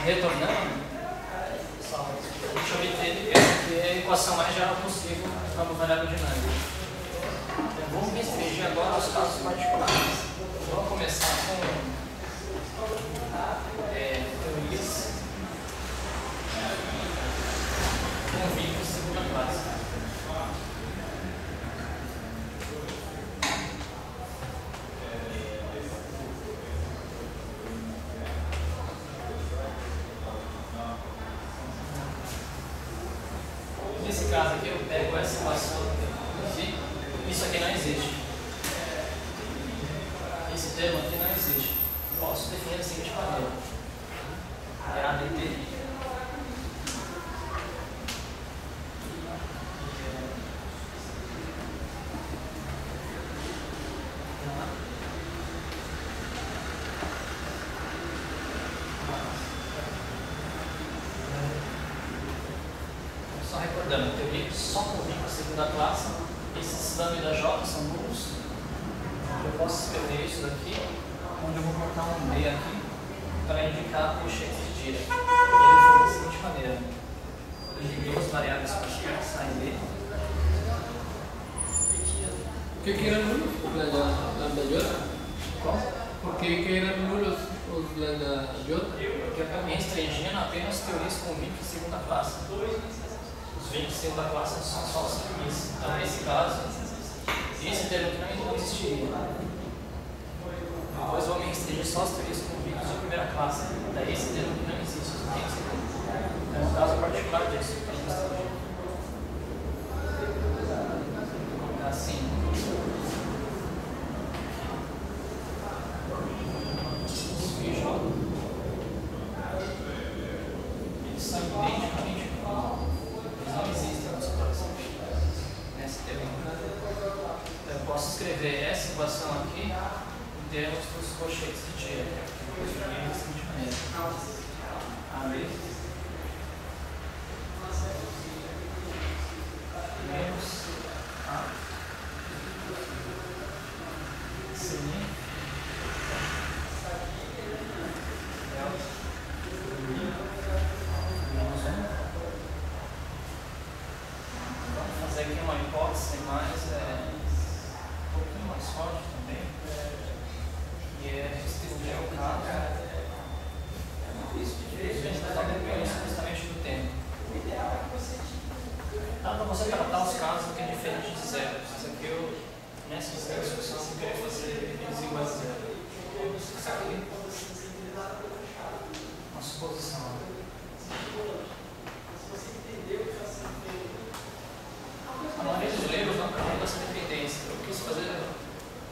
Retornando, pessoal, a gente obteve que é a equação mais geral possível para uma variável dinâmica. Então, vamos restringir agora aos casos particulares. Vamos começar com teorias com vídeo de segunda classe. Nesse caso aqui, eu pego essa equação aqui, isso aqui não existe. Esse termo aqui não existe. Posso definir da seguinte maneira: é ADT. Só recordando, a teoria só com vínculo segunda classe, esses dano e da J são nulos. Eu posso escrever isso daqui, onde eu vou colocar um D aqui para indicar o cheque de tira. Ele foi da seguinte maneira: eu liguei duas variáveis quaisquer, A e B. ¿Por qué eran nulos lambda iota? Qual? ¿Por qué eran nulos os lambda iota? Porque eu acabei restringindo apenas teorias com vínculo de segunda classe. Os vínculos de segunda classe são só os teorias. Então, nesse caso, esse termo aqui não existiria. Depois vou me restringir só as teorias com vínculos de primeira classe. Daí esse termo aqui não existe, só tem esse termo. É um caso particular disso. Assim. Os VJ, eles são identicamente iguais. Eles não existem nas situações. Nessa teoria. Eu posso escrever essa equação aqui em termos dos cochetes de tira. Eu escrevi da seguinte maneira: AB menos A sin delta menos 1. Vamos fazer aqui uma hipótese um pouquinho mais forte também, que é restringir o caso da dependência justamente do tempo. Dá para você tratar os casos que é diferente de zero. Isso aqui eu, nessa discussão, eu queria fazer eles iguais a zero. Isso aqui uma suposição. A maioria dos livros não carrega essa dependência. Eu quis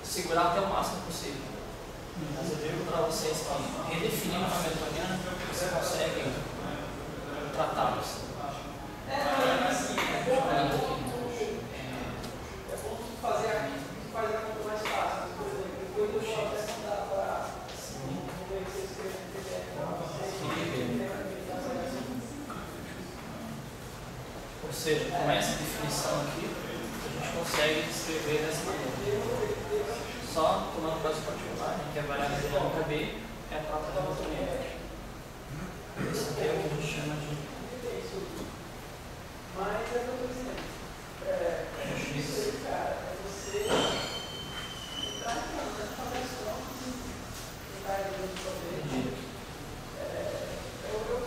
segurar até o máximo possível. Mas eu digo para vocês que, redefinindo a hamiltoniana, você consegue tratá-los. Ou seja, com essa definição aqui, a gente consegue descrever dessa maneira. Só tomando o caso particular, que a variável dinâmica B é a própria hamiltoniana. Isso aqui é o que a gente chama de X.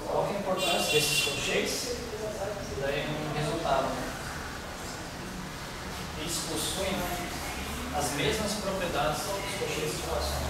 Qual que é a importância desses cochetes? Daí um resultado. Eles possuem as mesmas propriedades dos cochetes de equação.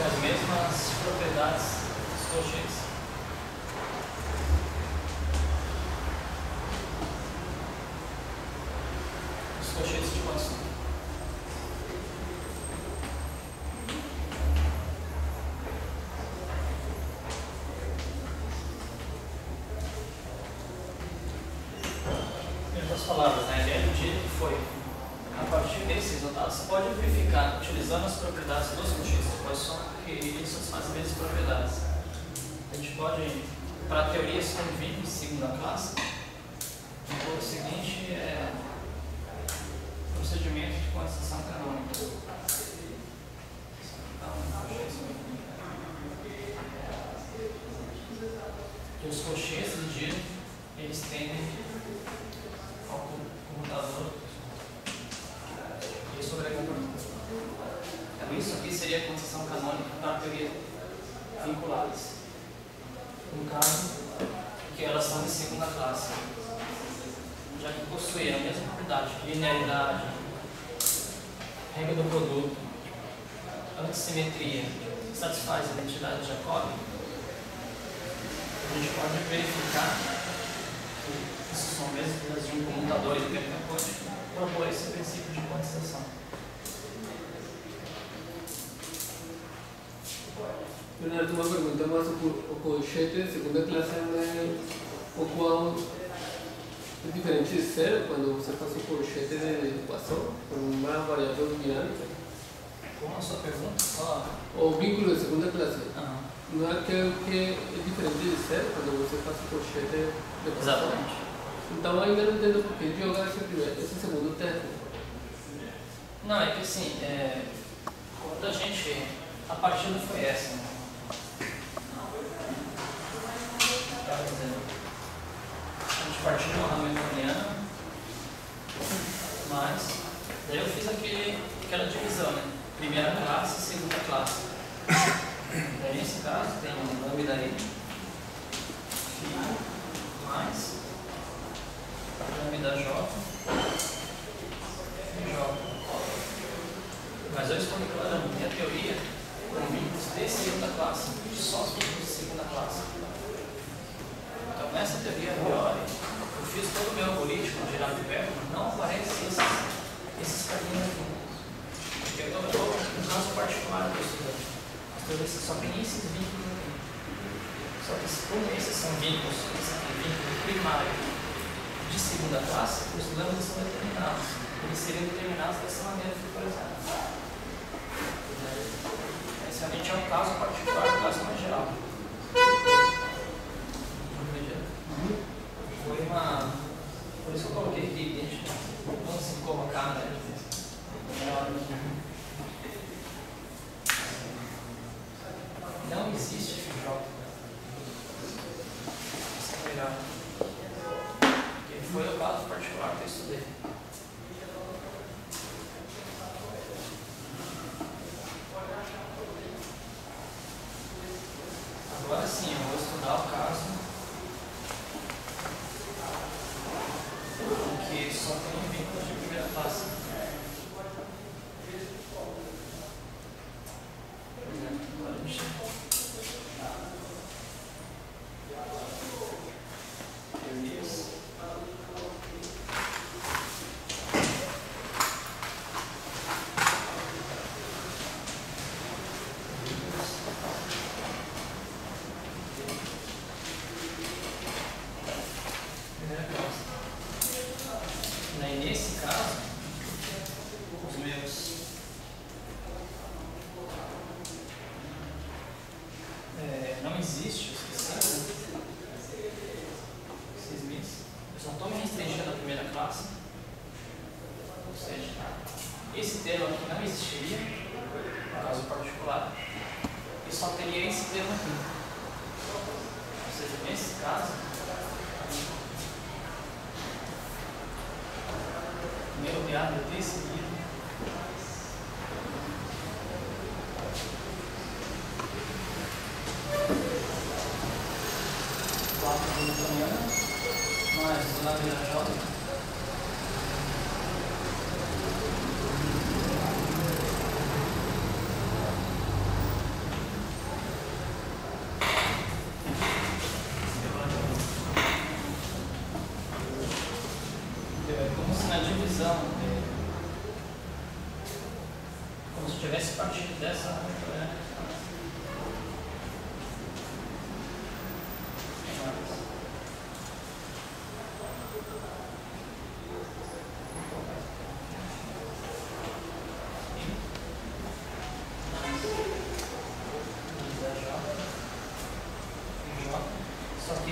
as mesmas propriedades dos cochetes. palavras, né? Ele é dito que foi. A partir desses resultados, você pode verificar, utilizando as propriedades dos conjuntos de posição, que eles satisfazem as propriedades. A gente pode, para teorias com vínculo de segunda classe, o seguinte é procedimento de quantização canônica. Que os cochetes de giro, eles tendem ao comutador e sobre a componente. Então isso aqui seria a quantização canônica para a teoria vinculadas. No caso, que elas são de segunda classe, já que possuem a mesma propriedade, linearidade, regra do produto, antissimetria, satisfaz a identidade de Jacobi. A gente pode verificar que isso são mesmas de um comutador e do mecânico quântico, propor esse princípio de quantização. Leonardo, uma pergunta mais. O colchete de segunda classe é um pouco diferente de zero quando você faz o colchete de Poisson, com uma variável dinâmica? Como a sua pergunta? Só... O vínculo de segunda classe. Uhum. Não é que é diferente de zero quando você faz o colchete de Poisson? Exatamente. Então ainda não entendo por que jogar esse segundo termo. Não, é que assim, quando a gente... A partida foi essa, né? A gente partiu de uma hamiltoniana, mas daí eu fiz aquela divisão, né? Primeira classe, segunda classe. Daí nesse caso tem um lambda aí, mais lambda j, j. Mas eu estou declarando minha teoria com vínculos de segunda classe, só vínculos de segunda classe. Então nessa teoria a priori, eu fiz todo o meu algoritmo girado de perto, não aparecem esses caminhos aqui. Porque eu estou no caso particular do estudante. As teorias só tem esses vínculos aqui. Só que como esses são vínculos, esse aqui é vínculo primário de segunda classe, os lambdas são determinados. Eles seriam determinados dessa maneira aqui, por exemplo. Esse realmente é um caso particular, um caso mais geral. Foi uma... Por isso que eu coloquei aqui, gente. Vamos se colocar, né? Não existe FJ. Isso é melhor. Porque foi o caso particular que eu estudei. Agora sim, eu vou estudar o caso em que só tem vínculos de primeira classe. Por exemplo, agora a gente teorias. Primeira classe. Daí, nesse caso, os meus não existe, eu esqueci, né? 6 meses. Eu só estou me restringindo à primeira classe. Ou seja, esse termo aqui não existiria, no caso particular, e só teria esse termo aqui. Ou seja, nesse caso, meu teatro desse livro mais o lambda j. Como se na divisão, como se tivesse partido dessa.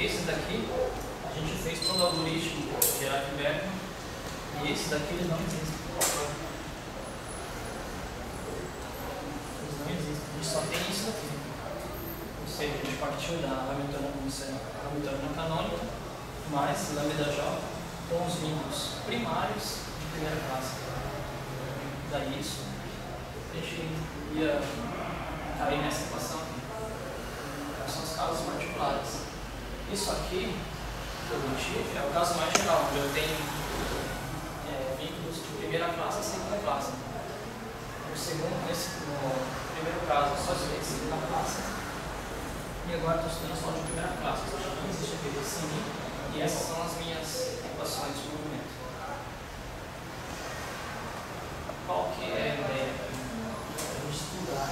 esse daqui, a gente fez todo o algoritmo de Hierarchy Bergman, e esse daqui eles não existem. Eles não existem, a gente só tem isso daqui. Ou seja, a gente partiu da Hamiltoniana canônica, mais lambda J, com os vínculos primários de primeira classe. Daí isso, a gente ia cair nessa equação aqui. São os casos particulares. Isso aqui, que eu tive, é o caso mais geral, onde eu tenho vínculos de primeira classe e segunda classe. No primeiro caso, só estudei de segunda classe, e agora estou estudando só de primeira classe. Ou seja, não existe efeito assim, e essas são as minhas equações de movimento. Qual que é a ideia para a gente estudar?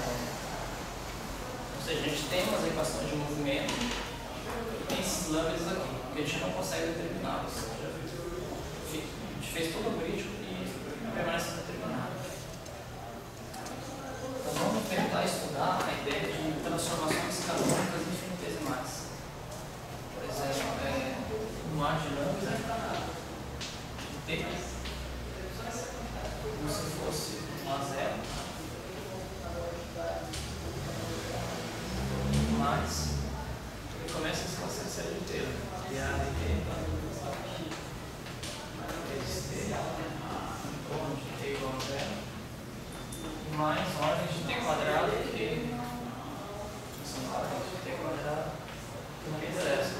Ou seja, a gente tem umas equações de movimento e tem esses lambdas aqui, que a gente não consegue determiná-los. A gente fez todo o algoritmo e permanece determinado. Então vamos tentar estudar a ideia de transformações canônicas infinitesimais. Por exemplo, um ar de lambda de T, como se fosse um a zero, mas ele começa a ser uma série inteira. E aí vezes T, onde T igual a zero, mais ordens de T quadrado, que são ordens de T quadrado, que não me interessa.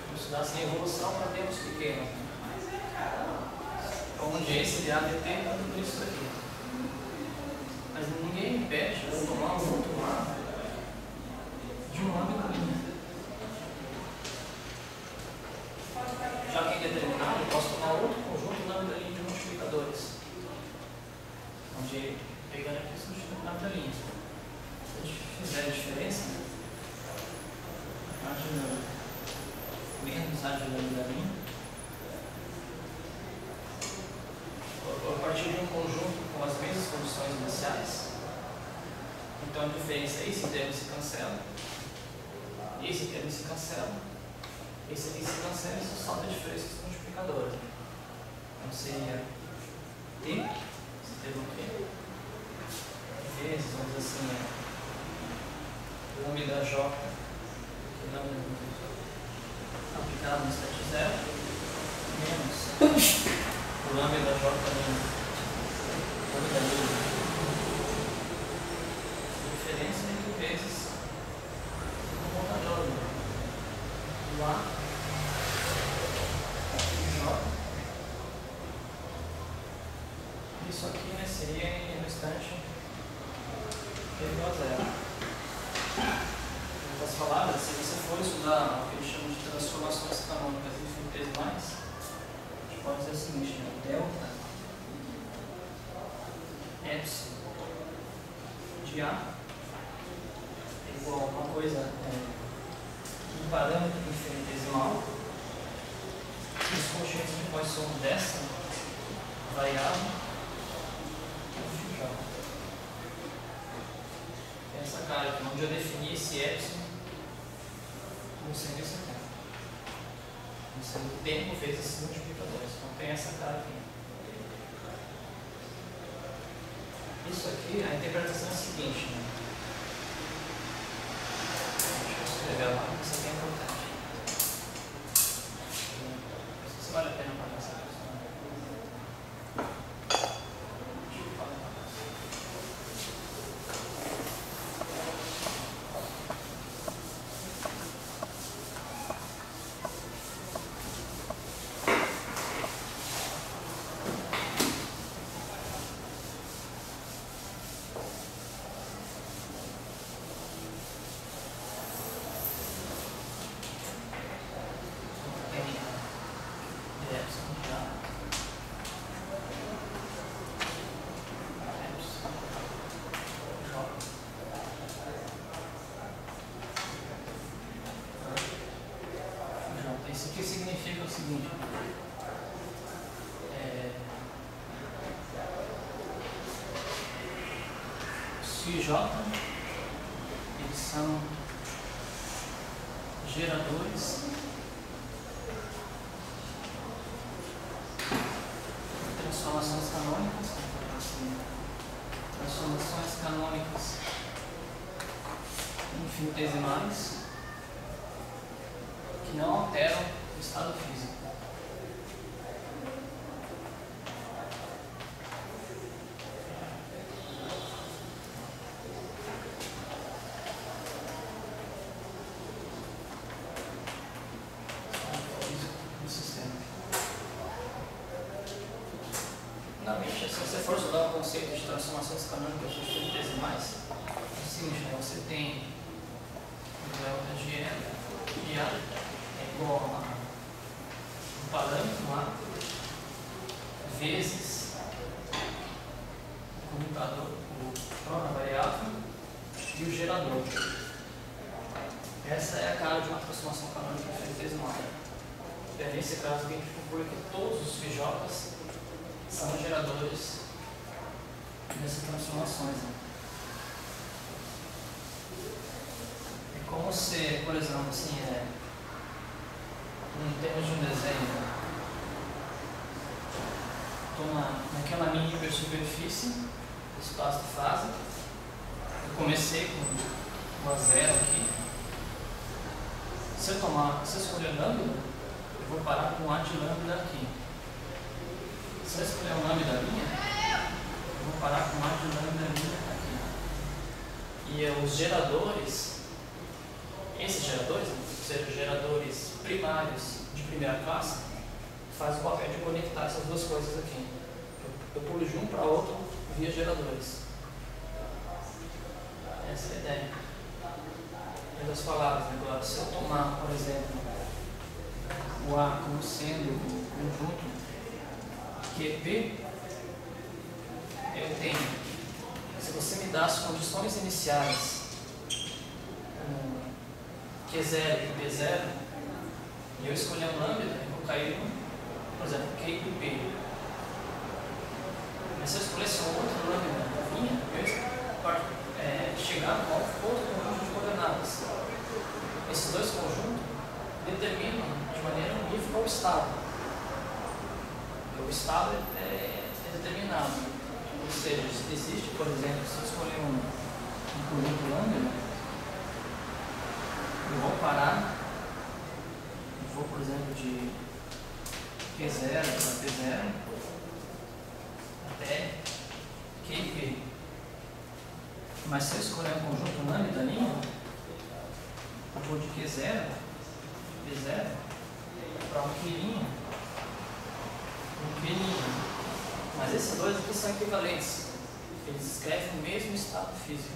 Vamos estudar assim a evolução para tempos pequenos. Onde esse de ADT está tudo isso aqui. Mas ninguém me impede de eu tomar um outro lado de um lambda linha. Já que é determinado, eu posso tomar outro conjunto lambda linha de multiplicadores. Onde, pegando aqui, substitui lambda linha. Se a gente fizer a diferença, imaginando menos a de lambda linha, a partir de um conjunto com as mesmas condições iniciais, então a diferença é esse termo se cancela, esse termo se cancela, esse aqui se cancela e só salta a diferença dos multiplicadores. Então seria T, esse termo aqui, vezes, vamos dizer assim, lambda J, que lambda aplicado no instante zero, menos o lambda J também, lambda linha. A diferença entre vezes o contador do A e J. Isso aqui, né, seria no instante igual a zero. Em outras palavras, se você for estudar o que eles chamam de transformações canônicas infinitesimais, pode ser o seguinte, né? Delta epsilon de A é igual a uma coisa, um parâmetro infinitesimal, os conjuntos de Poisson dessa variável J. Tem essa cara aqui, onde eu defini esse epsilon como sendo esse aqui. Sendo o tempo vezes esses multiplicadores. Então tem essa cara aqui. Isso aqui, a interpretação é a seguinte, né? Deixa eu escrever lá, isso aqui é importante. Não sei se vale a pena para essa questão. Deixa eu falar. Isso aqui significa o seguinte, se J, eles são geradores, transformações canônicas, transformações canônicas infinitesimais que não alteram o estado físico. Se você for estudar o conceito de transformações canônicas infinitesimais, é o seguinte, você tem o delta de I é igual a um parâmetro lá vezes o comutador, a variável e o gerador. Essa é a cara de uma transformação canônica infinitesimal. Nesse caso, a gente conclui que todos os PJs são geradores dessas transformações. É como se, por exemplo, assim, em termos de um desenho, naquela minha hipersuperfície, espaço de fase, eu comecei com a zero aqui. Se eu escolher lambda, eu vou parar com A de lambda aqui. Se eu escolher um lambda linha, eu vou parar com A de lambda linha aqui. E os geradores, esses geradores, ou seja, geradores primários de primeira classe, fazem o papel de conectar essas duas coisas aqui. Eu pulo de um para outro via geradores. Essa é a ideia. Em outras palavras, agora, se eu tomar, por exemplo, o A como sendo o conjunto QP, eu tenho, se você me dá as condições iniciais Q0 e P0, e eu escolher um lambda, eu vou cair no, por exemplo, Q e P. Mas se eu escolhesse um outro lambda da linha, eu ia chegar a um outro conjunto de coordenadas. Esses dois conjuntos determinam de maneira unívoca o estado. O estado é determinado. Ou seja, existe, por exemplo, se eu escolher um conjunto lambda, eu vou parar, eu vou, por exemplo, de Q0 para P0 até Q e P. Mas se eu escolher um conjunto lambda linha, eu vou de Q0, P0 para um Q', um P'. Mas esses dois aqui são equivalentes. Eles descrevem o mesmo estado físico.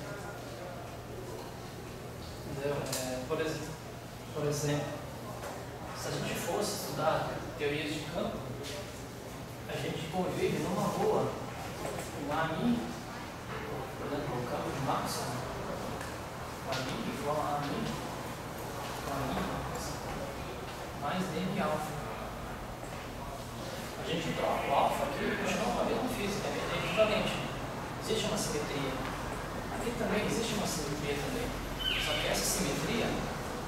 Entendeu? Por exemplo, se a gente fosse estudar teorias de campo, a gente convive numa rua com A mi, por exemplo, o campo de Maxwell, A mi igual a mi, com A mi mais D de alfa. A gente troca o alfa aqui e continua com a mesma física, é equivalente. Existe uma simetria. Aqui também existe uma simetria também. Só que essa simetria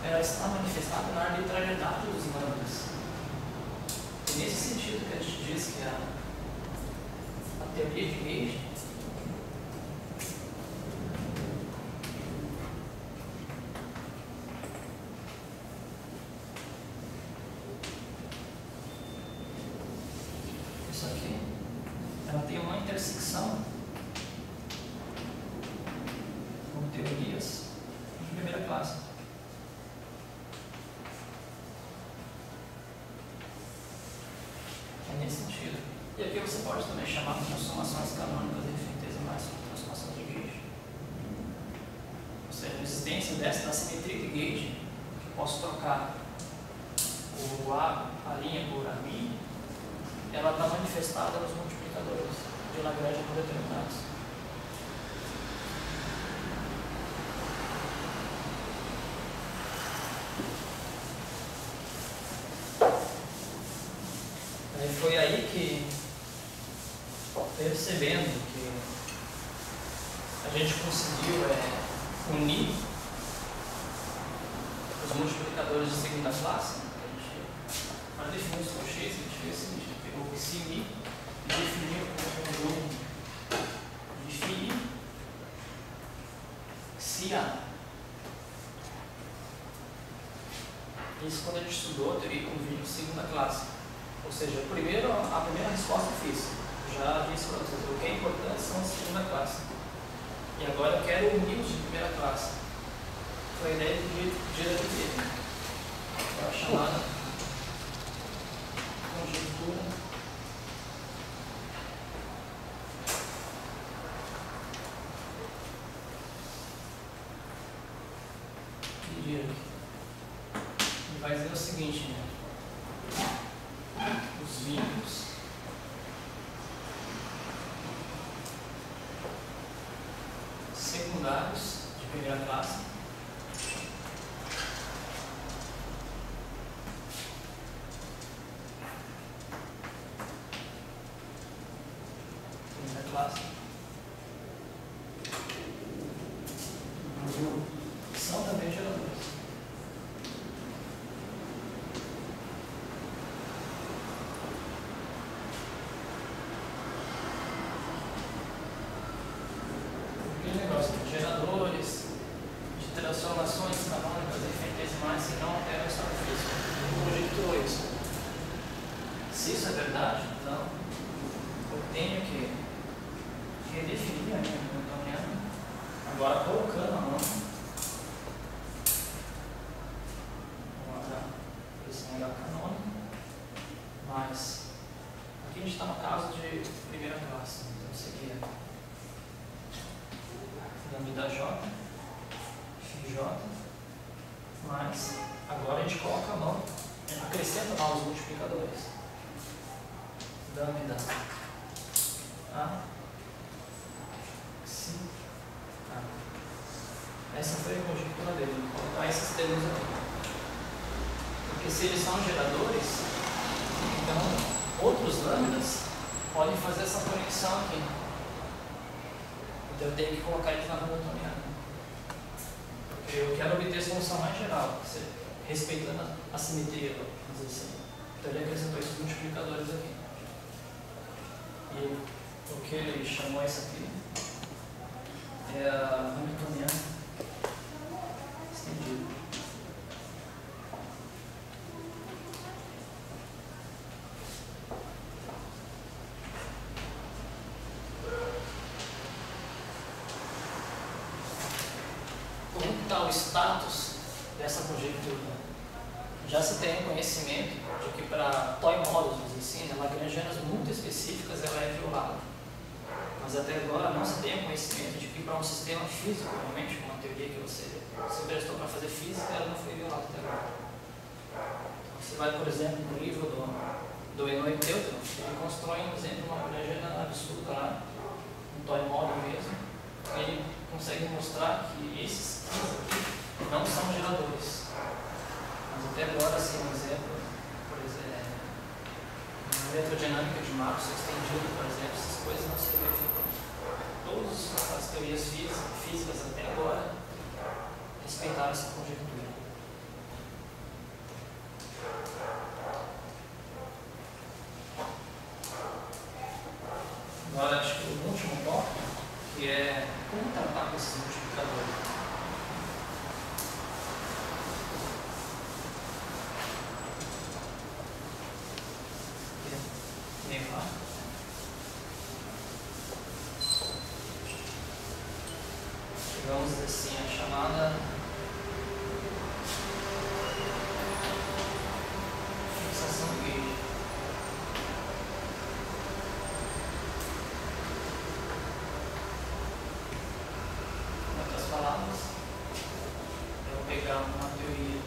ela está manifestada na arbitrariedade dos lambdas. E nesse sentido que a gente diz que a teoria de Gage isso aqui, ela tem uma intersecção com teorias de primeira classe. É nesse sentido. E aqui você pode também chamar de transformações canônicas infinitesimais, transformações de Gage. Ou seja, a existência dessa da simetria de Gage, que posso trocar a linha por a mi, ela está manifestada nos multiplicadores de Lagrange não determinados. Foi aí que, percebendo que a gente conseguiu unir os multiplicadores geradores de segunda classe, para definir os colchetes, a gente fez o seguinte: a gente pegou o psi e definiu como conjunto de φ psi A. Isso quando a gente estudou a teoria com vídeo de segunda classe. Ou seja, a primeira resposta eu fiz. Já disse para vocês o que é importante são as de segunda classe. E agora eu quero unir os de primeira classe. Foi a ideia do dia da teoria. É a chamada conjuntura de Dirac. E vai dizer o seguinte, né? Os vínculos secundários de primeira classe são também geradores. Aquele negócio de geradores, de transformações canônicas infinitesimais que não alteram o estado físico. Conjecturou isso. Se isso é verdade, então eu tenho que redefinir a minha hamiltoniana, agora colocando a mão. Vamos olhar esse H canônico, mas aqui a gente está no caso de primeira classe, então isso aqui é lambda J, Φj, mas agora a gente coloca a mão, acrescenta novos multiplicadores. Lambda A, Psi A. Essa foi a conjectura dele, vou colocar esses termos aqui. Porque se eles são geradores, então outros lambdas podem fazer essa conexão aqui. Então eu tenho que colocar eles na hamiltoniana. Porque eu quero obter a solução mais geral, respeitando a simetria, vamos dizer assim. Então ele acrescentou esses multiplicadores aqui. E o que ele chamou isso aqui é a hamiltoniana estendida. Como está o status dessa conjectura? Já se tem conhecimento de que para toy models, assim, lagrangianas muito específicas, ela é violada. Mas até agora não se tem conhecimento de que para um sistema físico, realmente, uma teoria que você prestou para fazer física, ela não foi violada até agora. Então, você vai, por exemplo, no livro do Enoy Teuton, ele constrói um exemplo de uma lagrangiana absurda lá, um toy model mesmo, e ele consegue mostrar que esses aqui não são geradores. Mas até agora, assim, um exemplo, por exemplo, na eletrodinâmica de Maxwell extendido, por exemplo, essas coisas não se verificam. Todas as teorias físicas até agora respeitaram essa conjectura. Agora, acho que o último tópico, que é como tratar com esses multiplicadores. Vamos dizer assim, a chamada fixação do gauge. Em outras palavras, eu vou pegar uma teoria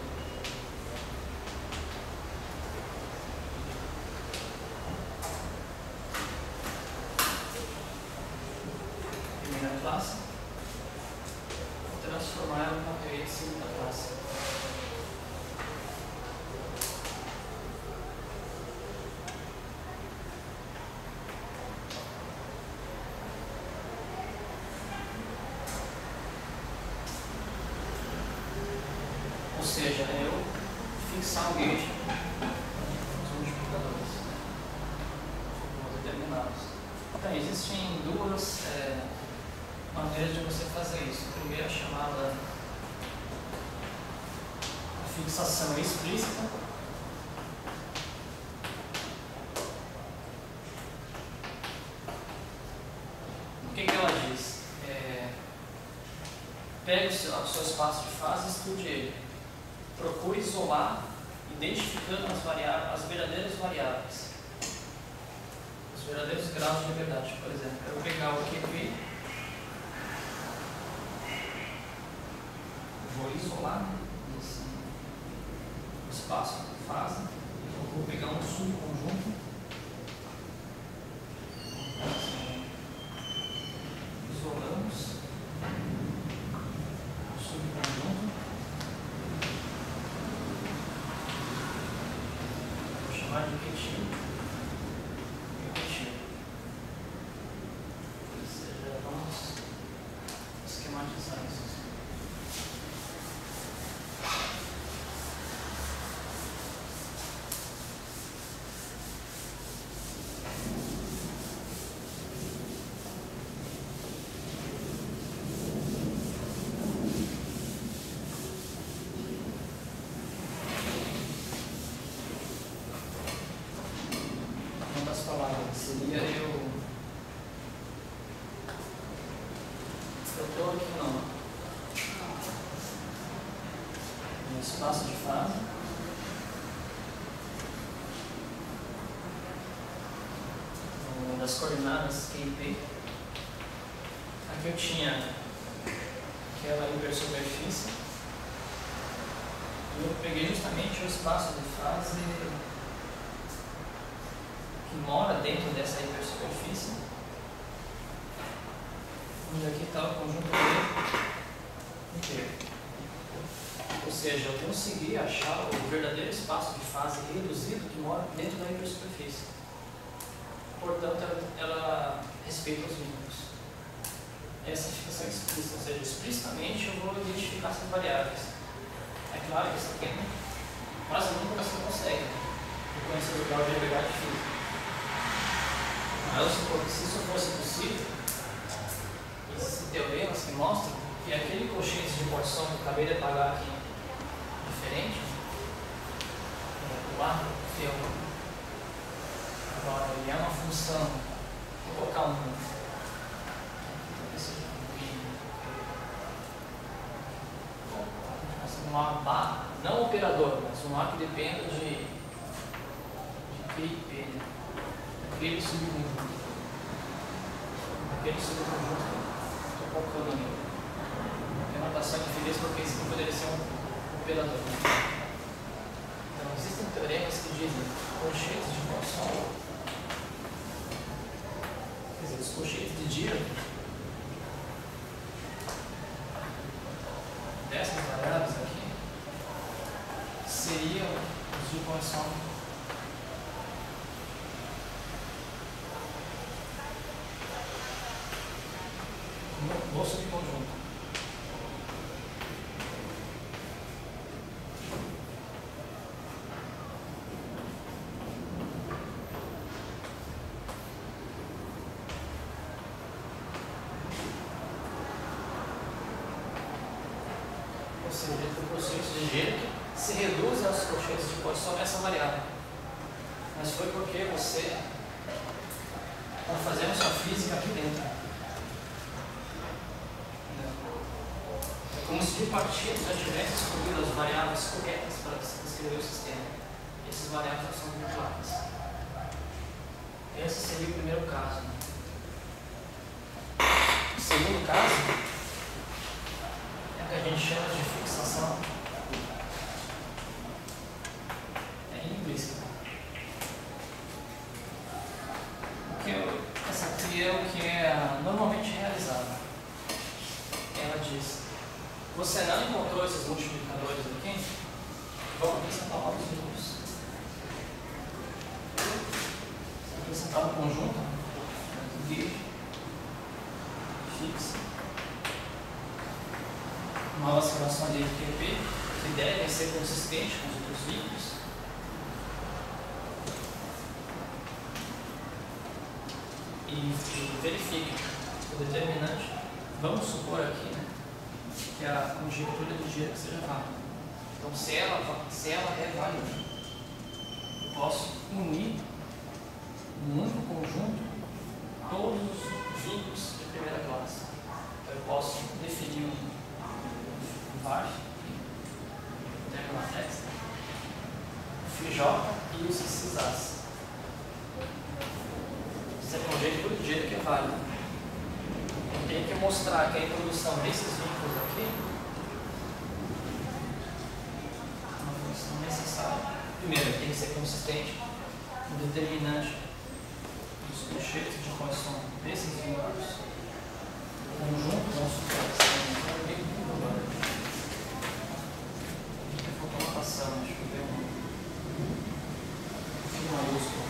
primeira classe, transformar ela numa teoria de segunda classe. Ou seja, eu fixar um gate nos multiplicadores determinados. Então, existem duas maneiras de você fazer isso. A primeira é chamada fixação explícita. O que ela diz? Pegue o seu espaço de fase e estude ele. Procure isolar, identificando as verdadeiras variáveis. Os verdadeiros graus de liberdade. Por exemplo, eu vou pegar o QP, vou isolar esse espaço de fase, eu vou pegar um subconjunto. Isolamos o subconjunto. Vou chamar de QT. Ou seja, vamos esquematizar isso. Seria eu estou aqui no espaço de fase, das coordenadas Q e P. Aqui eu tinha aquela hipersuperfície e eu peguei justamente o espaço de fase que mora dentro dessa hipersuperfície, onde aqui está o conjunto B inteiro. Ou seja, eu consegui achar o verdadeiro espaço de fase reduzido que mora dentro da hipersuperfície. Portanto, ela respeita os vínculos. Essa fixação explícita, ou seja, explicitamente eu vou identificar essas variáveis. É claro que isso aqui quase nunca você consegue reconhecer o grau de liberdade física. Mas eu supor que se isso fosse possível, existem teoremas que mostram que aquele cochete de porção que eu acabei de apagar aqui, diferente, o A, agora ele é uma função, vou colocar um A não operador, mas um A que dependa de Q e P, né? Aquele subconjunto. Aquele subconjunto que eu estou colocando ali. Tem uma notação de infinita porque isso não poderia ser um operador. Então, existem teoremas que dizem colchetes de porção. Quer dizer, os colchetes de Dirac dessas variáveis aqui seriam os de porção no subconjunto. Ou seja, o coeficiente de G se reduz aos coeficientes de posição nessa variável. Mas foi porque você está fazendo sua física aqui dentro. Como se de partida já tivesse escolhido as variáveis corretas para descrever o sistema. Essas variáveis são muito claras. Esse seria o primeiro caso. O segundo caso é o que a gente chama de fixação implícita. Essa aqui é o que é normalmente realizado. Ela diz: você não encontrou esses multiplicadores aqui? Vamos acrescentar novos números. Acrescentar um conjunto de fixa. Novas relações de QP, devem ser consistentes com os outros vínculos. E verifique o determinante. Vamos supor aqui, né, que a conjectura de giro seja válida. Então, se ela é válida, eu posso unir num único conjunto todos os vínculos de primeira classe. Então, eu posso definir um VAR, Thermotex, FJ e os CISAs. Isso é conjectura de giro que é válida. Eu tenho que mostrar que a introdução desses vínculos aqui é uma função necessária. Primeiro, tem que ser consistente no determinante dos colchetes de condição desses vínculos. O conjunto, vamos supor que seja um vínculo global. Aqui faltou uma passão, deixa eu ver um maiúsculo.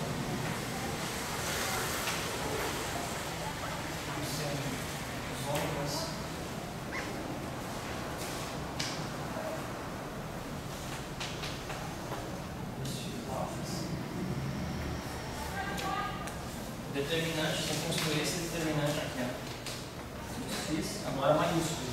Determinante, se eu construir esse determinante aqui, ó. Fiz, agora maiúsculo.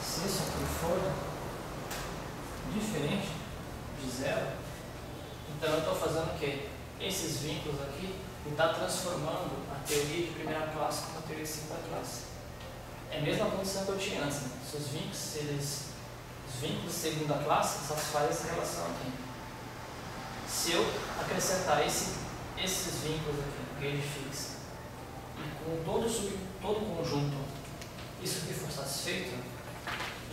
Se isso aqui for diferente de zero, então eu estou fazendo o quê? Esses vínculos aqui, ele está transformando a teoria de primeira classe com a teoria de segunda classe. É a mesma condição que eu tinha antes, né? Se os vínculos, os vínculos de segunda classe satisfazem essa relação aqui. Se eu acrescentar esses vínculos aqui, gauge fix, e com todo o conjunto, isso aqui for satisfeito,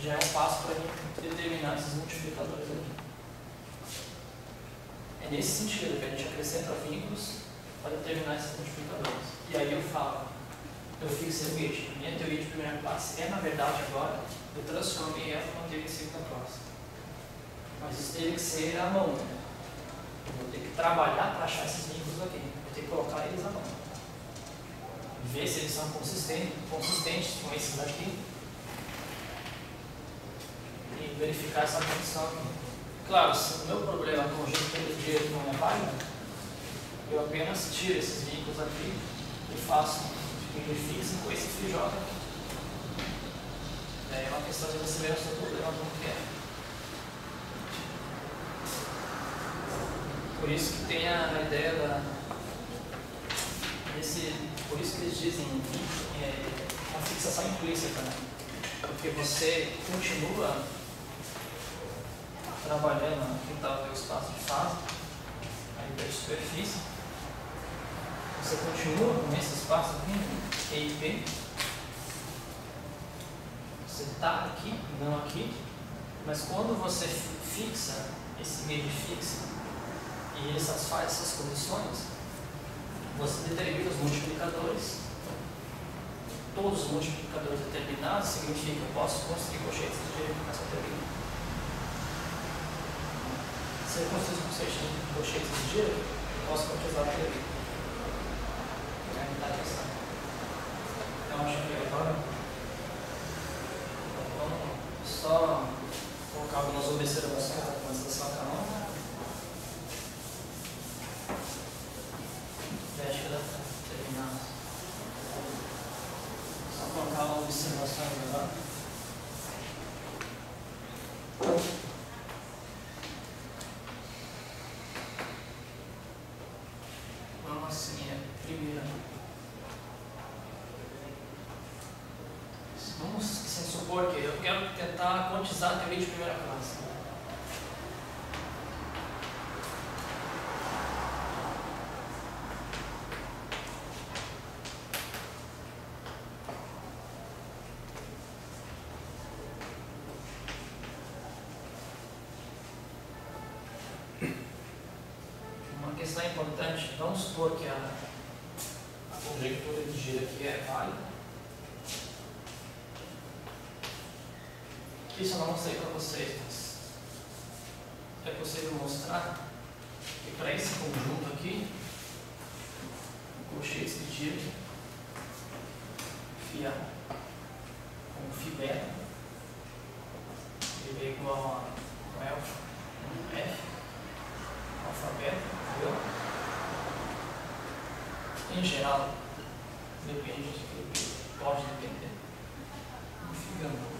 já é um passo para mim determinar esses multiplicadores aqui. É nesse sentido que a gente acrescenta vínculos para determinar esses multiplicadores. E aí eu falo, eu fixei o gauge. Minha teoria de primeira classe na verdade, agora, eu transformei ela numa teoria de segunda classe. Mas isso teve que ser à mão, né? Eu vou ter que trabalhar para achar esses vínculos aqui. Vou ter que colocar eles à mão. Ver se eles são consistentes com esses aqui. E verificar essa condição aqui. Claro, se o meu problema com o conjectura de direito não é válido, eu apenas tiro esses vínculos aqui e faço que fixem com esse FJ aqui. É uma questão de você ver o seu problema como que é. Por isso que tem a ideia por isso que eles dizem uma fixação implícita, né? Porque você continua trabalhando, aqui está o teu espaço de fase, a hipersuperfície, você continua com esse espaço aqui, Q e P, você está aqui, não aqui, mas quando você fixa esse gauge fixo e ele satisfaz essas condições, você determina os multiplicadores. Todos os multiplicadores determinados significa que eu posso construir colchetes de direito com essa teoria. Se eu construir colchetes de direito, eu posso concretizar a teoria. Então, acho que agora vamos só colocar algumas observações da constelação canônica. Acho que dá para terminar. Só colocar uma observação agora. Vamos assim, primeira. Vamos supor que eu quero tentar quantizar a teoria de primeira classe. Uma questão importante, vamos supor que a conjectura de giro aqui é válida. Isso eu não mostrei para vocês, mas é possível mostrar que para esse conjunto aqui, o colchetes de positivo, φA com φ beta, ele é igual a F, alfa beta, entendeu? Em geral, depende de que pode depender do φ gama.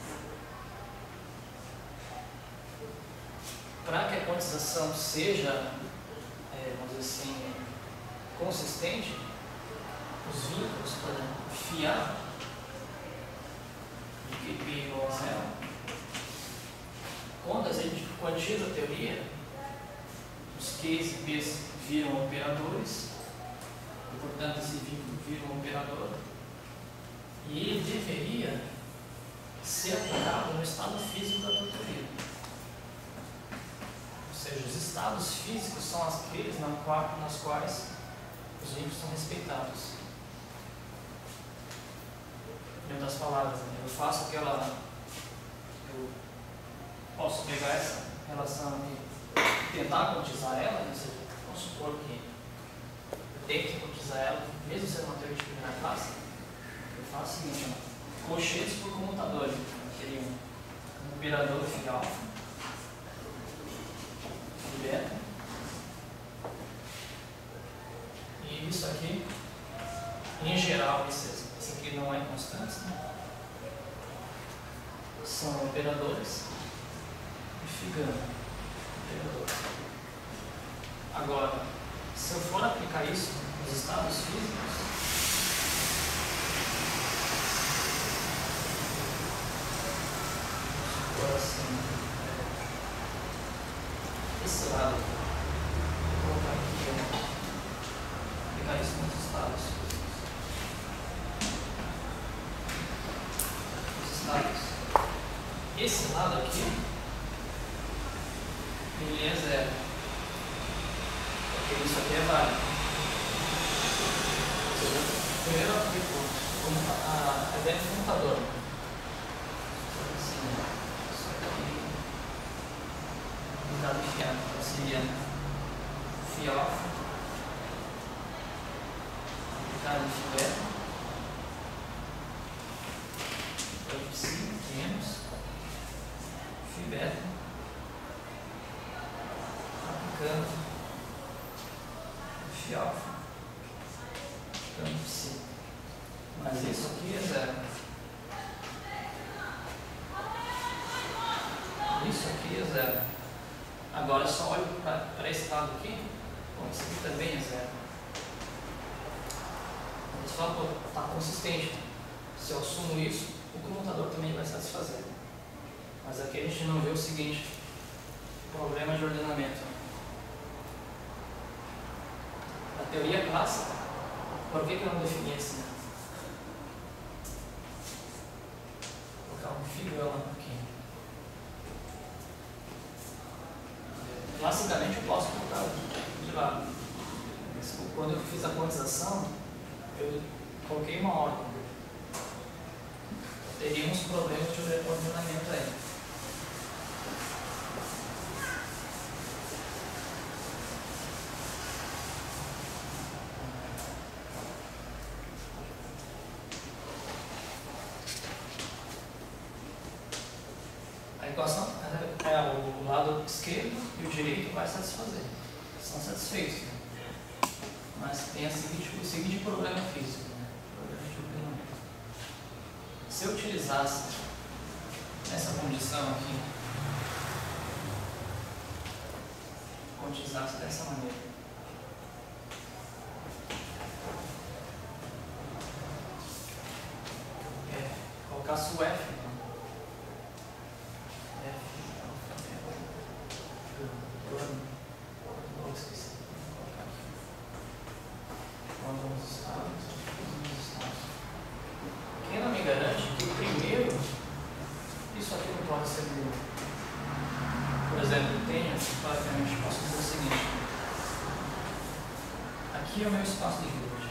Para que a quantização seja, vamos dizer assim, consistente, os vínculos, por exemplo, φA de que π igual a zero, quando a gente quantiza a teoria, os Q's e P's viram operadores, e, portanto esse vínculo vira um operador, e ele deveria ser aplicado no estado físico da tua teoria. Ou seja, os estados físicos são aqueles nas quais os vínculos são respeitados. Em outras palavras, eu faço aquela. Eu posso pegar essa relação e tentar quantizar ela, ou seja, vamos supor que eu tenho que quantizar ela, mesmo sendo uma teoria de primeira classe, eu faço o seguinte: cochetes por comutadores. Teria um operador φ alfa, φ beta, e isso aqui, em geral, esse aqui não é constante, né? São operadores e φ gama, operadores. Agora, se eu for aplicar isso nos estados físicos, agora assim, esse lado aqui, vou colocar aqui, aplicar isso nos estados físicos. Os estados. Esse lado aqui, ele é zero, porque isso aqui é válido. Ou seja, primeiro eu aplico a ideia de computador. Isso aqui, dado fiado, seria φ alfa, aplicado em φ beta, φ menos φ beta, aplicando φ alfa, aplicando φ. Mas isso aqui é zero. Isso aqui é zero. Agora só olho para esse lado aqui. Bom, isso aqui também é zero. Só está consistente. Se eu assumo isso, o comutador também vai satisfazer. Mas aqui a gente não vê o seguinte: problema de ordenamento. A teoria clássica, por que eu não defini assim? Vou colocar um φ gama aqui. Classicamente eu posso colocar de lado. Mas quando eu fiz a quantização, eu coloquei uma ordem. Teríamos problemas de ordenamento aí. A equação é o lado esquerdo e o direito vai satisfazer. São satisfeitos. Né? Mas tem o seguinte problema físico. Né? Problema de ordenamento. Se eu utilizasse essa condição aqui, quantizasse dessa maneira, colocasse o F, quem não me garante que primeiro isso aqui não pode ser meu. Por exemplo, eu tenho, basicamente, posso dizer o seguinte: aqui é o meu espaço de Hilbert.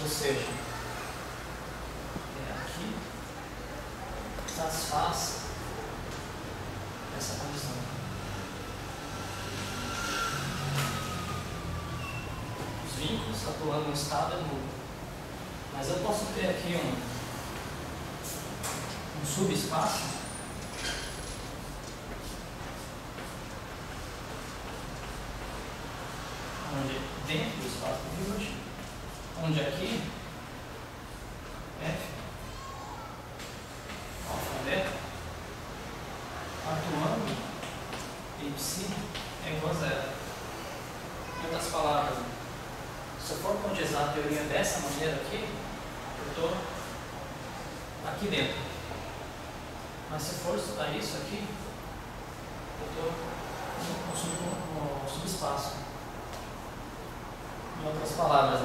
Ou seja, é aqui satisfaz essa condição. Os vínculos atuando no estado é nulo. Mas eu posso ter aqui um subespaço onde dentro do espaço do Hilbert, onde aqui F, alfa beta, atuando e psi é igual a zero. Em outras palavras, se eu for concretizar a teoria dessa maneira aqui, eu estou aqui dentro. Mas se eu for estudar isso aqui, eu estou no subespaço. Em outras palavras,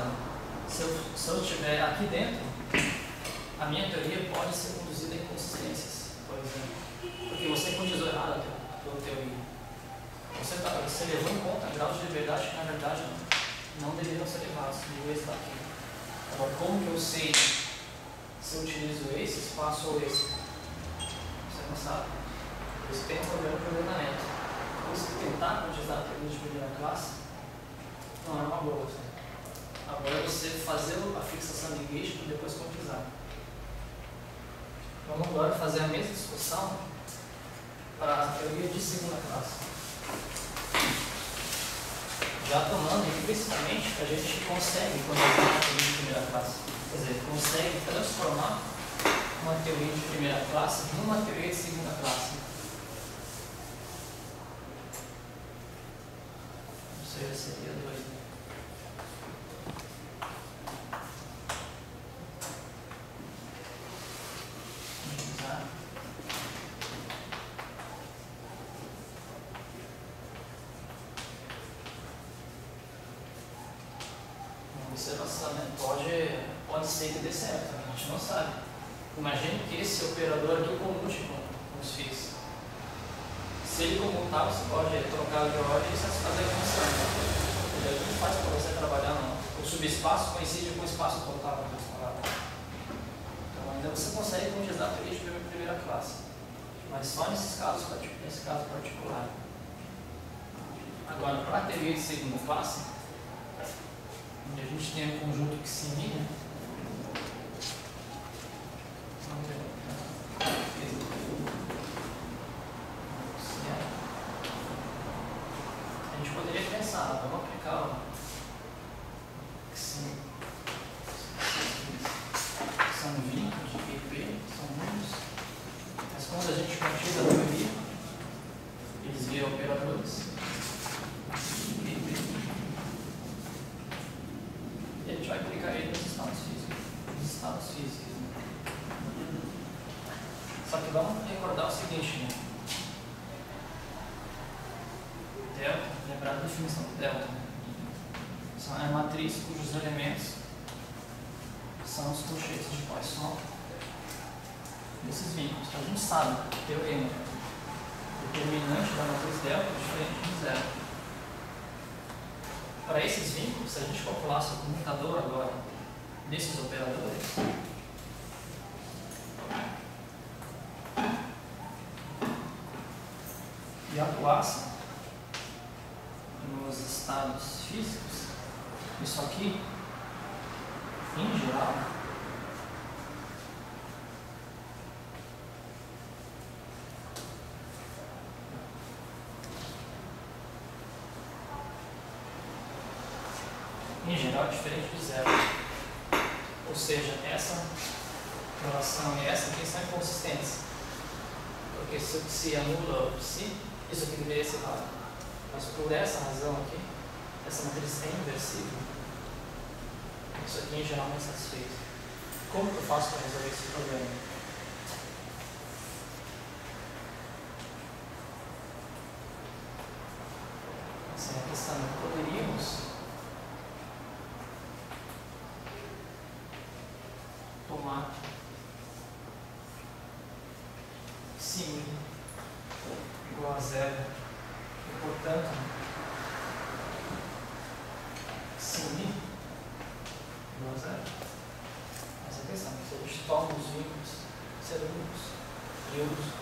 se eu estiver aqui dentro, a minha teoria pode ser conduzida a inconsistências, por exemplo. Porque você conduzou errado a tua teoria. Você levou em conta graus de liberdade que na verdade não deveriam ser levados, deveriam estar aqui. Agora, como que eu sei se eu utilizo esse espaço ou esse? Você não sabe. Por isso tem um problema de ordenamento. Por isso que tentar conduzir a teoria de primeira classe não é uma boa. Agora é você fazer a fixação de gauge para depois quantizar. Vamos agora fazer a mesma discussão para a teoria de segunda classe. Já tomando implicitamente que a gente consegue quantizar a teoria de primeira classe. Quer dizer, consegue transformar uma teoria de primeira classe numa teoria de segunda classe. Ou seja, seria 2. Pode ser que dê certo, a gente não sabe. Imagine que esse operador aqui comute com os FIIs. Se ele comutar, você pode trocar de ordem e satisfazer a condição. Ele não faz para você trabalhar, não. O subespaço coincide com o espaço total. Então, ainda você consegue conduzir a teoria de primeira classe. Mas só nesse caso particular. Agora, para a teoria de segunda classe, onde a gente tem um conjunto que se mira, a gente poderia pensar, vamos aplicar o sim, são vínculos de PP, são números, mas quando a gente quantiza a teoria, eles viram operadores. E a gente vai aplicar ele nos estados físicos. Só que vamos recordar o seguinte, né? Delta, lembrar da definição de delta. É a matriz cujos elementos são os colchetes de Poisson desses vínculos. Então a gente sabe, teorema, o determinante da matriz delta é diferente de zero. Para esses vínculos, se a gente calculasse o comutador agora desses operadores, e atuasse nos estados físicos, isso aqui, em geral, é diferente de zero. Ou seja, essa relação e essa aqui são inconsistentes. Porque se anula o psi, isso aqui deveria ser errado. Mas por essa razão aqui, essa matriz é inversível, isso aqui em geral não é satisfeito. Como que eu faço para resolver esse problema? Essa é a questão. Poderíamos tomar sim igual a zero e, portanto, sim igual a zero. Essa é a questão. Se a gente toma os vínculos cerúnicos, eu uso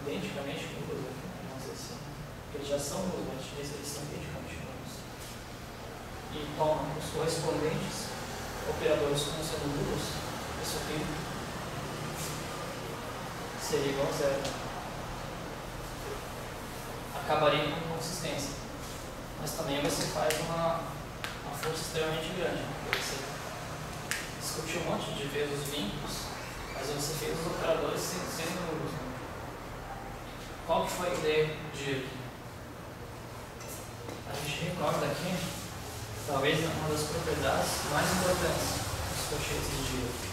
identicamente nulos aqui, vamos dizer assim, porque eles já são nulos, mas eles são identicamente nulos. E toma os correspondentes operadores como sendo nulos, isso aqui seria igual a zero. Acabaria com inconsistência. Mas também você faz uma força extremamente grande, porque você discutiu um monte de vezes os vínculos, mas você fez os operadores sendo nulos. Né? Qual que foi a ideia de aqui? A gente recorda aqui, talvez uma das propriedades mais importantes dos colchetes de giro.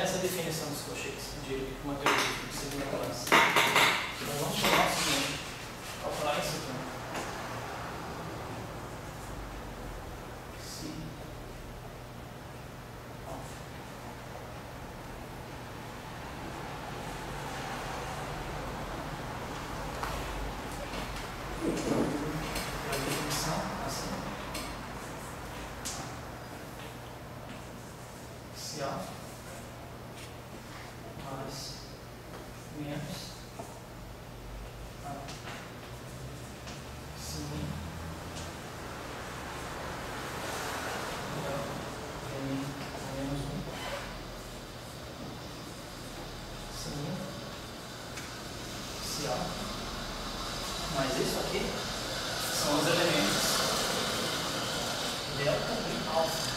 Essa é a definição dos colchetes de uma teoria de segunda classe. Nós vamos chamar o seguinte, calcular isso aqui. Se a definição assim. Se alfa mais menos a sim menos 1 sim se alfa, mas isso aqui são os elementos delta e alfa.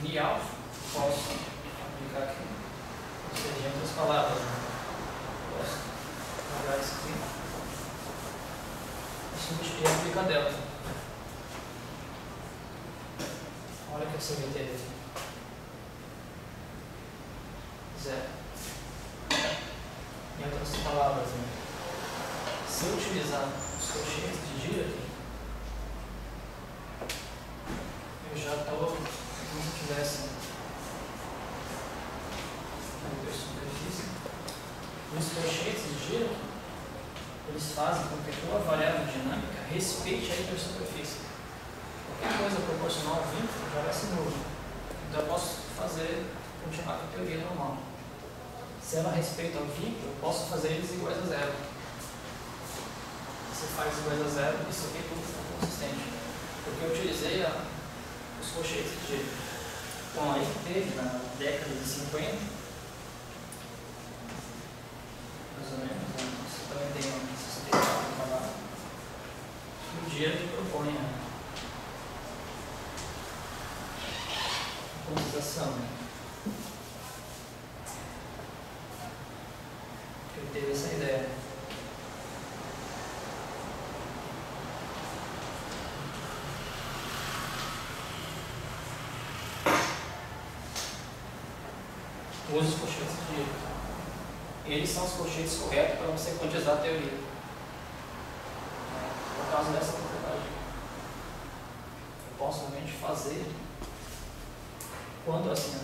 Mi alfa, posso aplicar aqui, ou seja, em outras palavras, né? Posso pegar isso aqui e substituir e aplicar delta. Olha o que você vai ter aqui. Zero. Em outras palavras, né? Se eu utilizar os colchetes de giro aqui, eu já estou como se tivesse uma superfície. Os colchetes de giro, eles fazem com que a tua variável dinâmica respeite a hipersuperfície. Qualquer coisa proporcional ao vínculo já vai ser nulo. Então eu posso continuar com a teoria normal. Se ela respeita o vínculo, eu posso fazer eles iguais a zero. Se faz iguais a zero, isso aqui tudo fica consistente. Porque eu utilizei os colchetes de giro. Então aí teve na década de 50, mais ou menos, né? Você também tem uma 64 para lá, o dia que propõe a quantização, né? Ele teve essa ideia. Use os colchetes de giro. Eles são os colchetes corretos para você quantizar a teoria. Por causa dessa propriedade. Eu posso realmente fazer quando assim.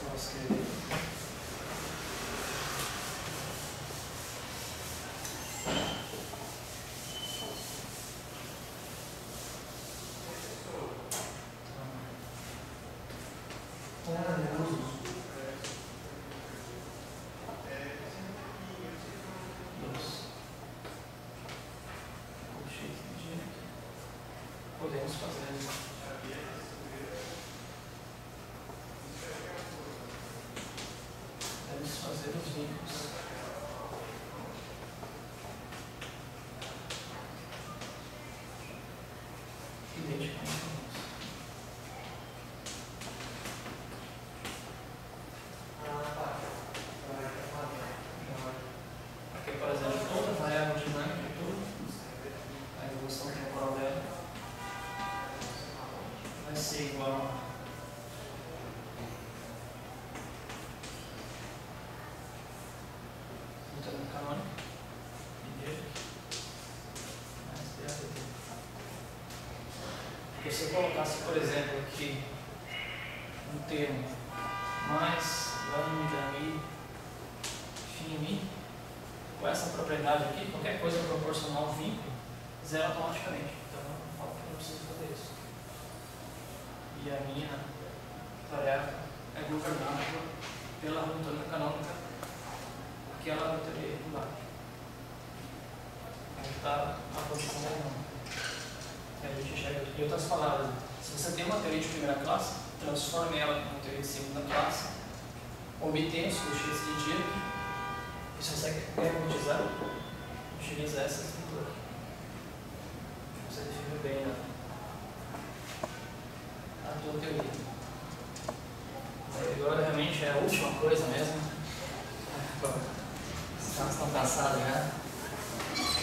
Vou escrever. podemos fazer os vínculos. Identicamente. Aqui, por exemplo, toda variável dinâmica de tudo, a evolução temporal dela vai ser igual a termodinâmica canônica de Dirac mais DADT. Se eu colocasse, por exemplo, aqui um termo mais lambda mi φ mi, com essa propriedade aqui, qualquer coisa proporcional ao vínculo, zero automaticamente. Então eu falo que eu não preciso fazer isso. E a minha tarefa é governada pela harmônica canônica, aquela bateria regular. Aí está a posição da harmônica. A gente chega aqui. Em outras palavras, se você tem uma teoria de primeira classe, transforme ela em uma teoria de segunda classe, obtenha os coeficientes de Dirac. E se você quer monetizar, utiliza essa estrutura. Você define bem a tua teoria. Agora realmente é a última coisa mesmo. Os caras estão cansados já.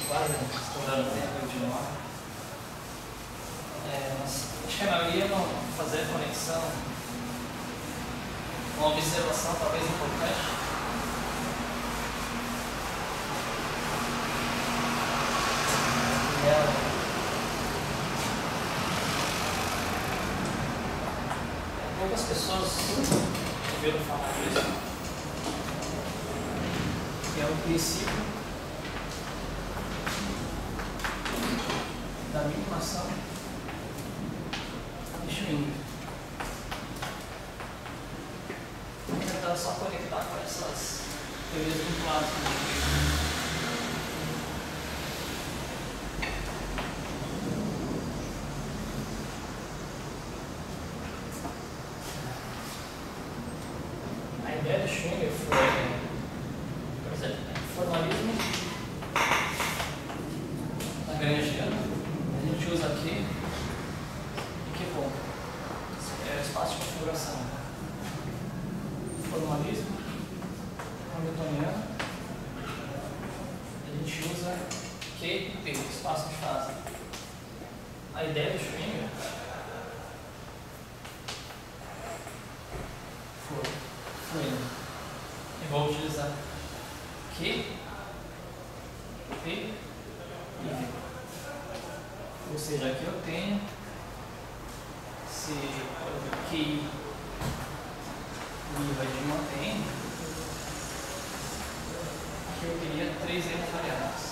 Quase estourando o tempo de novo. Acho que a maioria não fazer conexão. Uma observação talvez importante. Poucas pessoas ouviram falar disso, que é o princípio da minimação de Schwinger. Vou tentar só conectar com essas teorias vinculadas. A ideia de Schwinger foi, por exemplo, formalismo lagrangiano. A gente usa aqui em que ponto? É o espaço de configuração. Formalismo hamiltoniano. A gente usa Q e P, espaço de fase. A ideia de Schwinger foi. Eu vou utilizar Q, P e V. Ou seja, aqui eu tenho, se QI vai de 1 até N, aqui eu teria 3 N variáveis.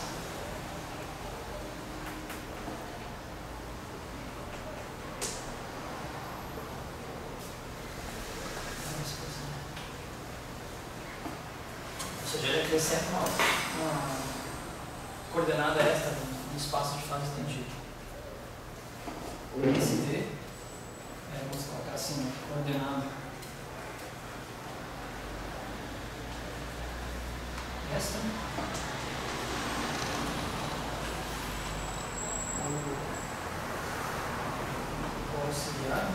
Ou seja, ele acrescenta uma coordenada extra no espaço de fase estendido. O SD, vamos colocar assim, coordenada extra. O auxiliar.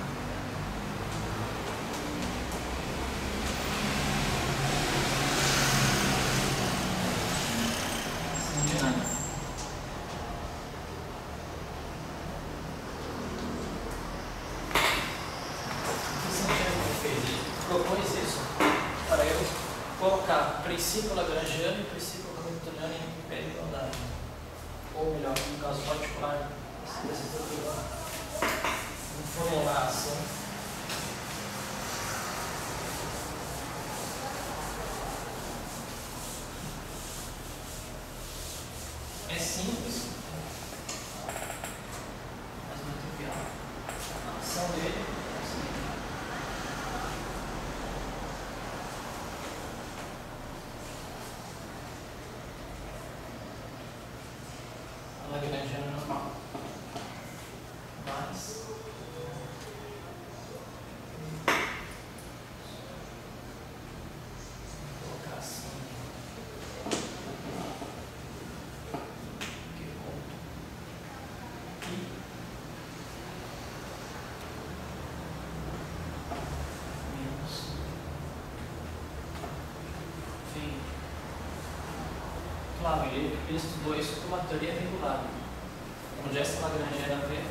Propôs isso para eu colocar princípio lagrangiano e princípio hamiltoniano em pé de igualdade. Ou melhor, no caso particular, dessa estrutura, formular a ação. É simples, mas muito trivial. A ação dele é a seguinte. Lagrangiano normal. Vai. mais. Vou colocar assim. Aqui, ponto. E menos. Enfim. Claro, ele estudou isso com uma teoria regular. Onde essa lagrangiana V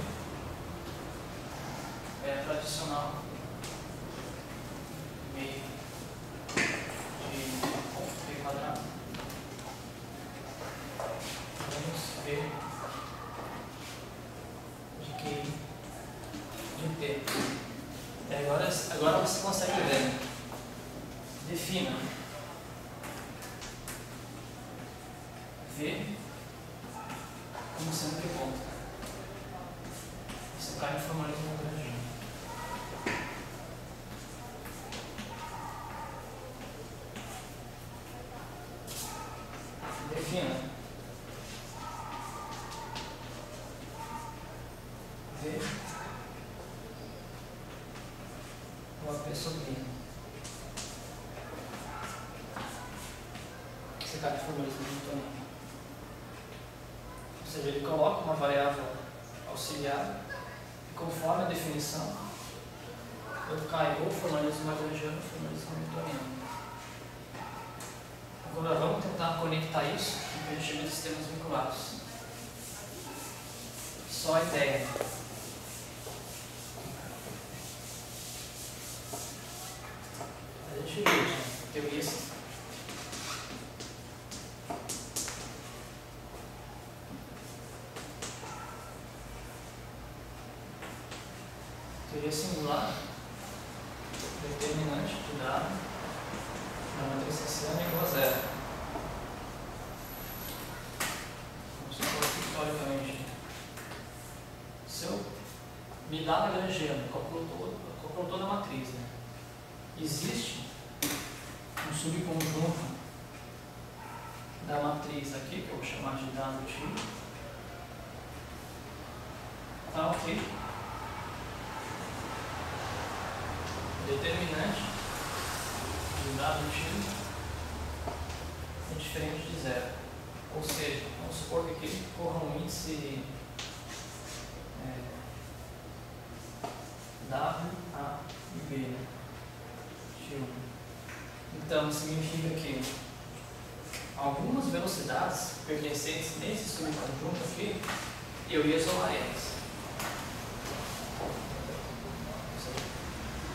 é tradicional meio de V quadrado menos V de QI de T. E agora você consegue ver. Defina V como sendo que ponto. Isso cai no formalismo lagrangiano. Defina V o AP sobre I. Isso cai no formalismo newtoniano. Ou seja, ele coloca uma variável auxiliar e conforme a definição eu caio ou formalismo lagrangiano ou formalismo newtoniano. Agora vamos tentar conectar isso com o que a gente chama de sistemas vinculados. Só a ideia. A gente veja teorias. Teoria singular, determinante de dado na matriz hessiana igual a zero. Vamos supor que, historicamente, se eu me dá lagrangiano, calculo toda a matriz, né? Existe um subconjunto da matriz aqui, que eu vou chamar de dado T. Tá ok? Determinante de dado T é diferente de zero. Ou seja, vamos supor que aqui corra um índice W, A e B, né? T1. Então, significa que algumas velocidades pertencentes nesse subconjunto aqui, eu ia isolar eles.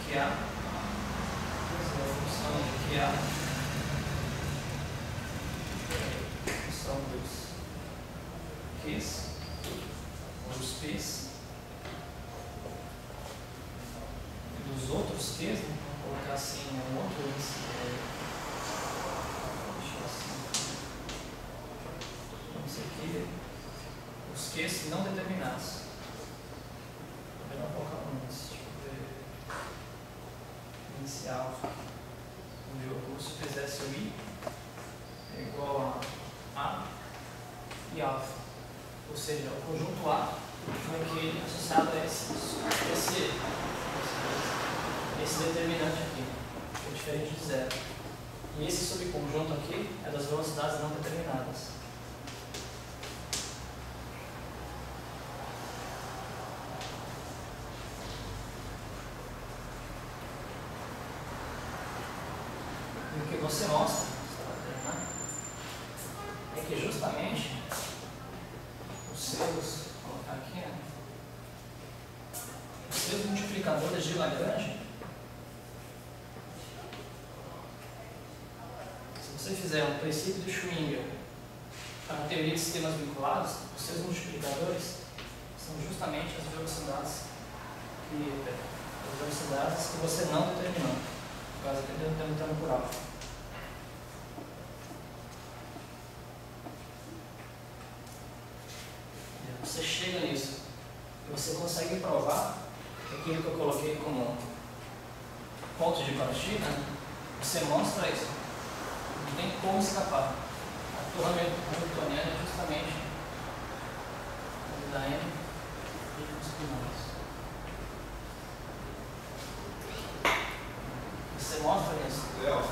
QA, essa é a função de QA, função dos Qs, ou dos Ps, e dos outros Qs, né? Vou colocar assim um outro índice, deixa eu assim, vamos aqui, os Qs não determinados. Eu vou colocar um índice. Inicial, onde eu se fizesse o I é igual a e alfa, ou seja, o conjunto A foi aqui associado a esse determinante aqui, que é diferente de zero. E esse subconjunto aqui é das velocidades não determinadas. O que você mostra é que justamente os seus, vou colocar aqui, né? Os seus multiplicadores de Lagrange, se você fizer um princípio de Schwinger para a teoria de sistemas vinculados, os seus multiplicadores são justamente as velocidades que você não determinou. No caso aqui, delimitando por alfa. Você chega nisso e você consegue provar que aquilo que eu coloquei como ponto de partida, você mostra isso. Não tem como escapar. A torre hamiltoniana é justamente a da M e os primeiros. Você mostra isso? Léo,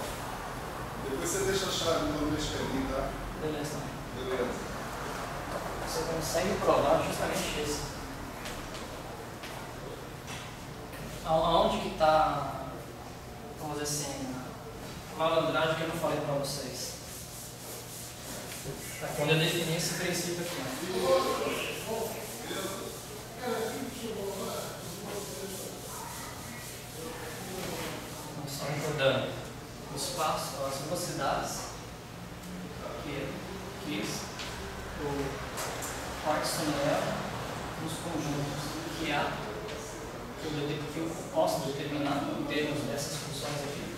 depois você deixa a chave no meu escaninho, tá? Beleza. Beleza. Você consegue provar justamente isso. Aonde que está, vamos dizer assim, a malandragem que eu não falei para vocês? Quando eu defini esse princípio aqui. Só recordando, o espaço, as velocidades que o Parkinson leva nos conjuntos que há, que eu posso determinar em termos dessas funções aqui,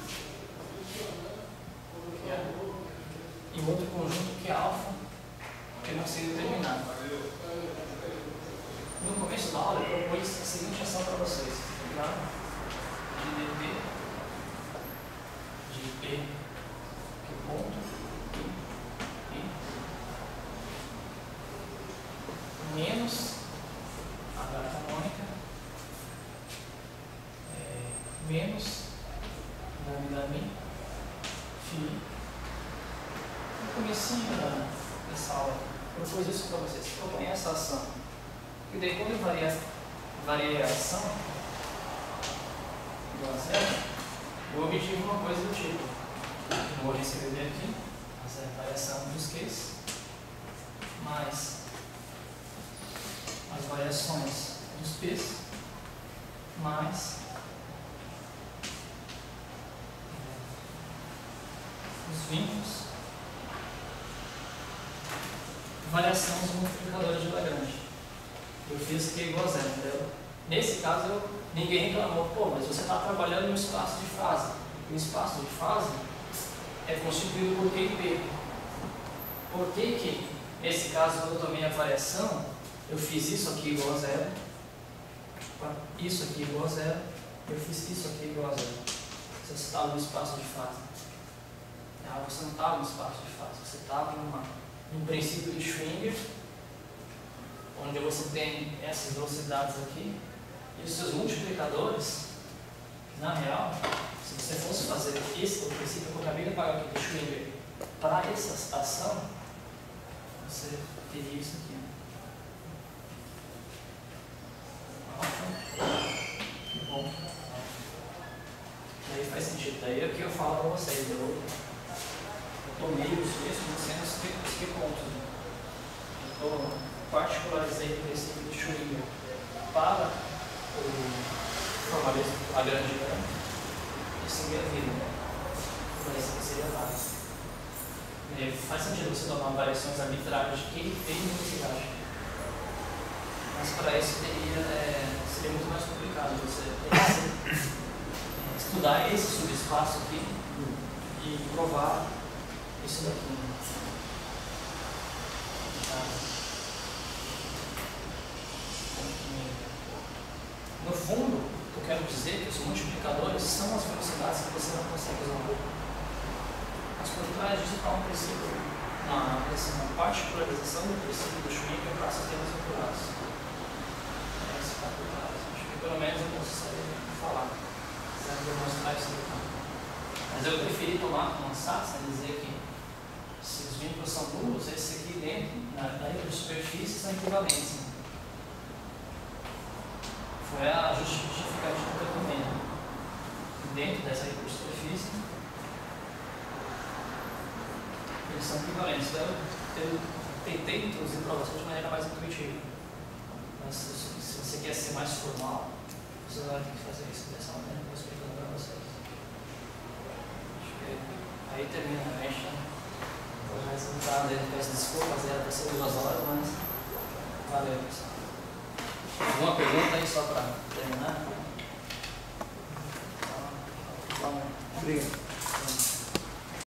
que é, e outro conjunto que é alfa, que eu não sei determinar. No começo da aula eu propus a seguinte ação para vocês, tá? De dt, de p, que é ponto, menos a data harmônica, menos lambda mi, φ. No comecinho dessa aula, eu propus isso para vocês. Proponho essa ação. E daí, quando eu variei a ação igual a zero, eu obtive uma coisa do tipo. Eu vou escrever aqui a variação dos Qs mais as variações dos P's mais os vínculos, variação dos multiplicadores de Lagrange. Eu fiz Q igual a zero, entendeu? Nesse caso, ninguém reclamou, pô, mas você está trabalhando no espaço de fase. E o espaço de fase é constituído por Q e P. Por que, nesse caso, quando eu tomei a variação, eu fiz isso aqui igual a zero, isso aqui igual a zero, eu fiz isso aqui igual a zero. Você estava no espaço de fase. Você não estava no espaço de fase, você estava num princípio de Schwinger, onde você tem essas velocidades aqui, e os seus multiplicadores, na real, se você fosse fazer esse princípio que eu acabei de apagar aqui de Schwinger, para essa ação, você teria isso aqui. Bom, daí faz sentido. Daí é o que eu falo para vocês. Eu tomei os mesmos sendo os que pontos. Eu particularizei o princípio de Schwinger para o formalismo Lagrange e seguir a vida. Mas seria válido. Faz sentido você tomar variações arbitrárias de Q e P em velocidade. Mas para isso seria muito mais complicado. Você tem que estudar esse subespaço aqui e provar isso daqui. No fundo, eu quero dizer que os multiplicadores são as velocidades que você não consegue usar. Mas por trás disso está um princípio, uma particularização do princípio do Schwinger para sistemas angulares. Acho que pelo menos eu consigo falar, para demonstrar isso aqui. Mas eu preferi tomar uma satsa e dizer que se os vínculos são nulos, esses aqui dentro, na hipersuperfície, são equivalentes. Foi a justificativa que eu tomei. Dentro dessa hipersuperfície, eles são equivalentes. Então, eu tentei introduzir provações de maneira mais intuitiva. Mas se você quer ser mais formal, você vai ter que fazer isso dessa maneira que eu estou explicando para vocês. Acho que aí termina a mecha. O resultado dele, peço desculpas, era para ser 2 horas, mas valeu, pessoal. Alguma pergunta aí só para terminar? Então, obrigado.